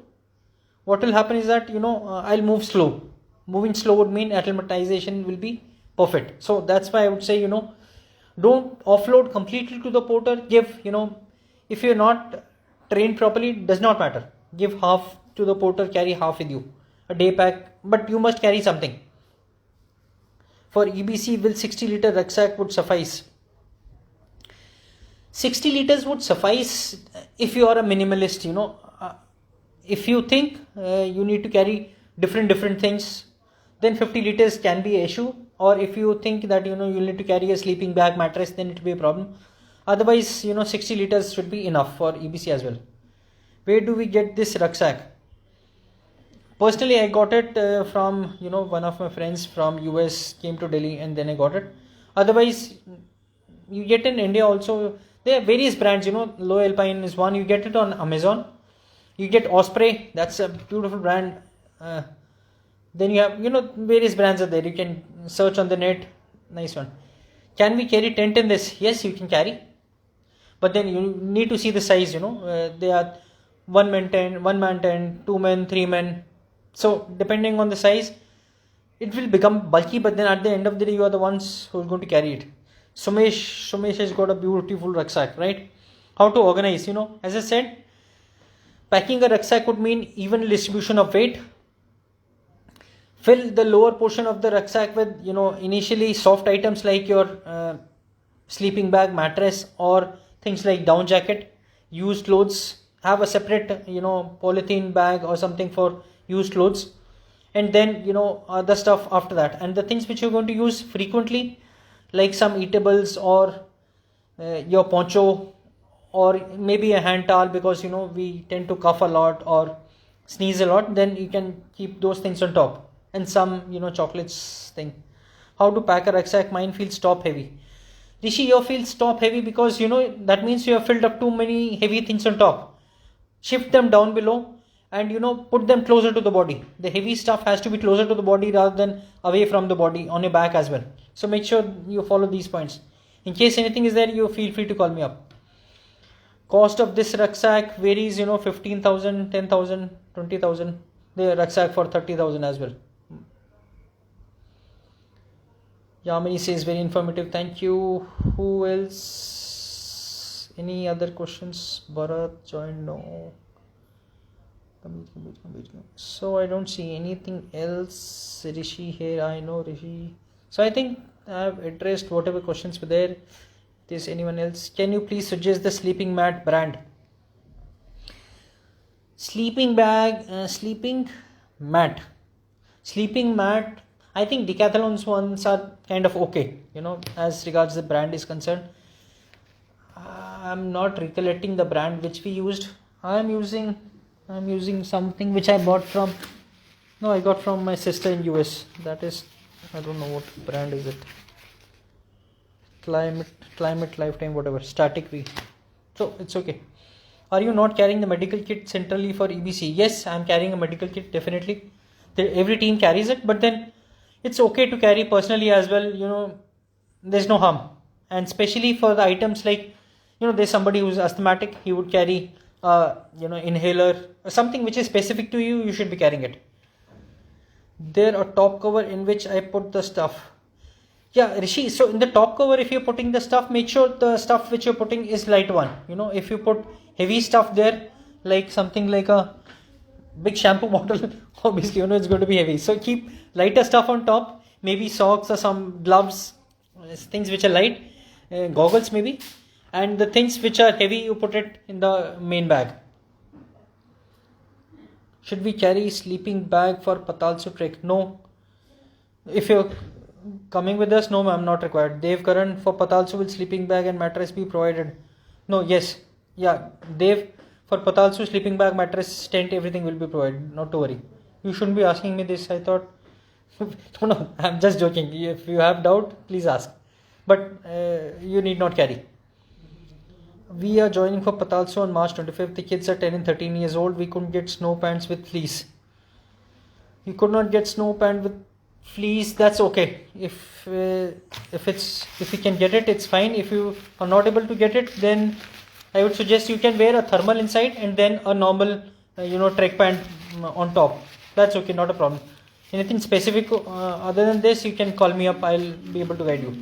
what will happen is that, I'll move slow. Moving slow would mean acclimatization will be perfect. So that's why I would say, don't offload completely to the porter. Give, if you're not trained properly, it does not matter. Give half to the porter, carry half with you. A day pack, but you must carry something. For EBC, will 60-liter rucksack would suffice? 60 liters would suffice if you are a minimalist, if you think you need to carry different things, then 50 liters can be an issue. Or if you think that, you need to carry a sleeping bag, mattress, then it will be a problem. Otherwise, 60 liters should be enough for EBC as well. Where do we get this rucksack? Personally, I got it from, one of my friends from US came to Delhi and then I got it. Otherwise, you get in India also. There are various brands, Low Alpine is one. You get it on Amazon. You get Osprey. That's a beautiful brand. Then you have, various brands are there. You can search on the net. Nice one. Can we carry tent in this? Yes, you can carry. But then you need to see the size, they are 1 man tent, 2 men, 3 men. So depending on the size, it will become bulky, but then at the end of the day, you are the ones who are going to carry it. Sumesh has got a beautiful rucksack, right? How to organize, as I said, packing a rucksack would mean even distribution of weight. Fill the lower portion of the rucksack with, initially soft items like your sleeping bag, mattress, or things like down jacket, used clothes. Have a separate, polythene bag or something for used clothes. And then, other stuff after that. And the things which you're going to use frequently, like some eatables or your poncho or maybe a hand towel, because, we tend to cough a lot or sneeze a lot, then you can keep those things on top. And some, chocolates thing. How to pack a rucksack? Mine feels top heavy. Rishi, your feels top heavy because, that means you have filled up too many heavy things on top. Shift them down below and, put them closer to the body. The heavy stuff has to be closer to the body rather than away from the body on your back as well. So make sure you follow these points. In case anything is there, you feel free to call me up. Cost of this rucksack varies, 15,000, 10,000, 20,000. The rucksack for 30,000 as well. Yamini says very informative. Thank you. Who else? Any other questions? Bharat joined. No. So I don't see anything else. Rishi here. I know Rishi. So I think I have addressed whatever questions were there. If there's anyone else, can you please suggest the sleeping mat brand? Sleeping mat. Sleeping mat. I think Decathlon's ones are kind of okay, as regards the brand is concerned. I'm not recollecting the brand which we used. I'm using something which I bought from. No, I got from my sister in US. That is, I don't know what brand is it. Climate Lifetime, whatever. Static V. So it's okay. Are you not carrying the medical kit centrally for EBC? Yes, I'm carrying a medical kit, definitely. Every team carries it, but then it's okay to carry personally as well. There's no harm. And especially for the items like, there's somebody who's asthmatic, he would carry inhaler or something which is specific to you. You should be carrying it. There a top cover in which I put the stuff. Yeah, Rishi, so in the top cover, if you're putting the stuff, make sure the stuff which you're putting is light one. If you put heavy stuff there, like something like a big shampoo bottle, obviously, it's going to be heavy. So keep lighter stuff on top, maybe socks or some gloves, things which are light, goggles maybe. And the things which are heavy, you put it in the main bag. Should we carry sleeping bag for Patalsu trek? No. If you're coming with us, no ma'am, not required. Dev Karan, for Patalsu will sleeping bag and mattress be provided? No, yes. Yeah, Dev, for Patalsu sleeping bag, mattress, tent, everything will be provided. Not to worry. You shouldn't be asking me this. I thought, no, I'm just joking. If you have doubt, please ask. But you need not carry. We are joining for Patalsu on March 25th. The kids are 10 and 13 years old. We couldn't get snow pants with fleece. You could not get snow pant with fleece. That's okay. If you can get it, it's fine. If you are not able to get it, then I would suggest you can wear a thermal inside and then a normal trek pant on top. That's okay, not a problem. Anything specific other than this, you can call me up. I'll be able to guide you.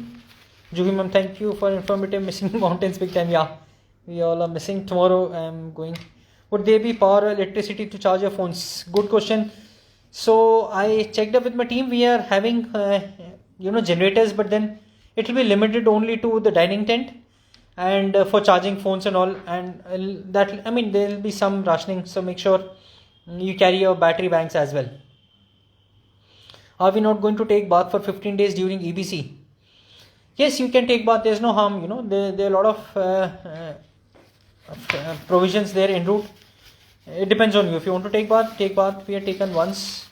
Juhi ma'am, thank you for informative. Missing mountains big time. Yeah, we all are missing. Tomorrow I am going. Would there be power or electricity to charge your phones? Good question. So I checked up with my team. We are having generators, but then it will be limited only to the dining tent and for charging phones and all. And there will be some rationing. So make sure you carry your battery banks as well. Are we not going to take bath for 15 days during EBC? Yes, you can take bath. There's no harm. There are a lot of provisions there en route. It depends on you. If you want to take bath, take bath. We are taken once.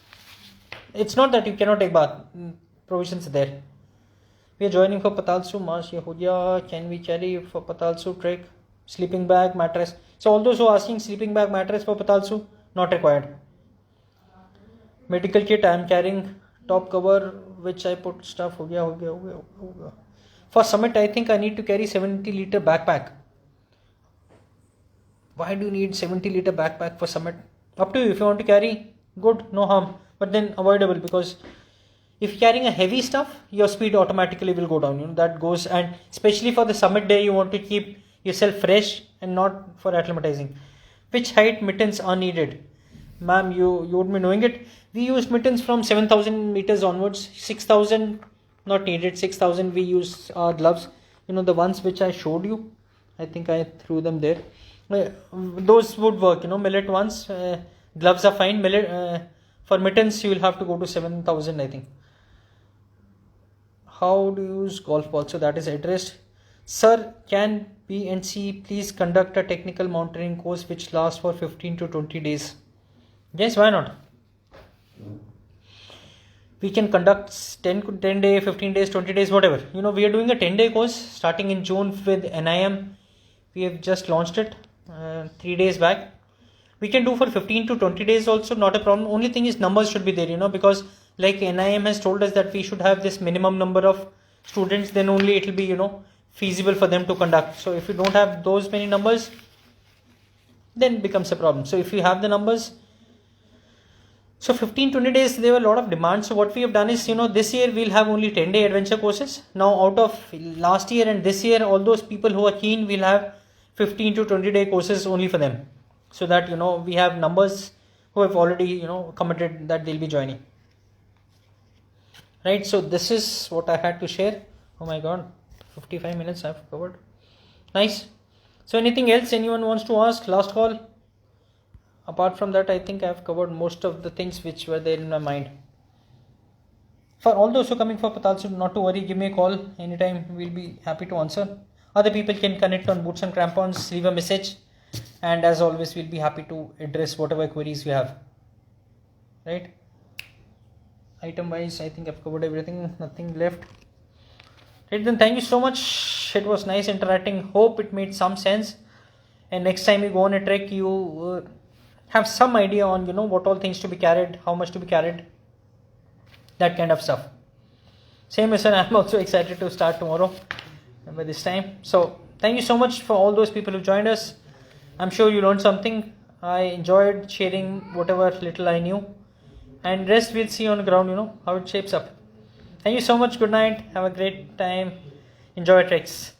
It's not that you cannot take bath. Provisions are there. We are joining for Patalsu March. Can we carry for Patalsu trek? Sleeping bag, mattress. So all those who are asking sleeping bag, mattress for Patalsu, not required. Medical kit I am carrying. Top cover which I put stuff. For summit I think I need to carry 70-liter backpack. Why do you need 70-liter backpack for summit? Up to you. If you want to carry, good, no harm. But then avoidable, because if you're carrying a heavy stuff, your speed automatically will go down. That goes, and especially for the summit day, you want to keep yourself fresh and not for acclimatizing. Which height mittens are needed? Ma'am, you would be knowing it. We use mittens from 7,000 meters onwards. 6,000 not needed. 6,000 we use our gloves. The ones which I showed you. I think I threw them there. Those would work. Millet ones. Gloves are fine. For mittens you will have to go to 7,000 I think. How do you use golf ball? So that is addressed. Sir, can BNC please conduct a technical mountaineering course which lasts for 15 to 20 days? Yes, why not? We can conduct 10 day, 15 days, 20 days, whatever. We are doing a 10-day course starting in June with NIM. We have just launched it 3 days back. We can do for 15 to 20 days also, not a problem. Only thing is numbers should be there, because like NIM has told us that we should have this minimum number of students, then only it will be, feasible for them to conduct. So if you don't have those many numbers, then it becomes a problem. So if you have the numbers, So 15-20 days, there were a lot of demands. So what we have done is, this year we'll have only 10-day adventure courses. Now out of last year and this year, all those people who are keen, we'll have 15 to 20 day courses only for them. So that, we have numbers who have already, committed that they'll be joining. Right, so this is what I had to share. Oh my god, 55 minutes I've covered. Nice. So anything else anyone wants to ask? Last call. Apart from that, I think I've covered most of the things which were there in my mind. For all those who are coming for Patal, not to worry, give me a call anytime. We'll be happy to answer. Other people can connect on Boots and Crampons, leave a message, and as always, we'll be happy to address whatever queries you have. Right? Item wise, I think I've covered everything, nothing left. Right, then thank you so much. It was nice interacting. Hope it made some sense. And next time you go on a trek, you have some idea on, what all things to be carried, how much to be carried, that kind of stuff. Same as I'm also excited to start tomorrow by this time. So thank you so much for all those people who joined us. I'm sure you learned something. I enjoyed sharing whatever little I knew. And rest we'll see on the ground, how it shapes up. Thank you so much. Good night. Have a great time. Enjoy treks.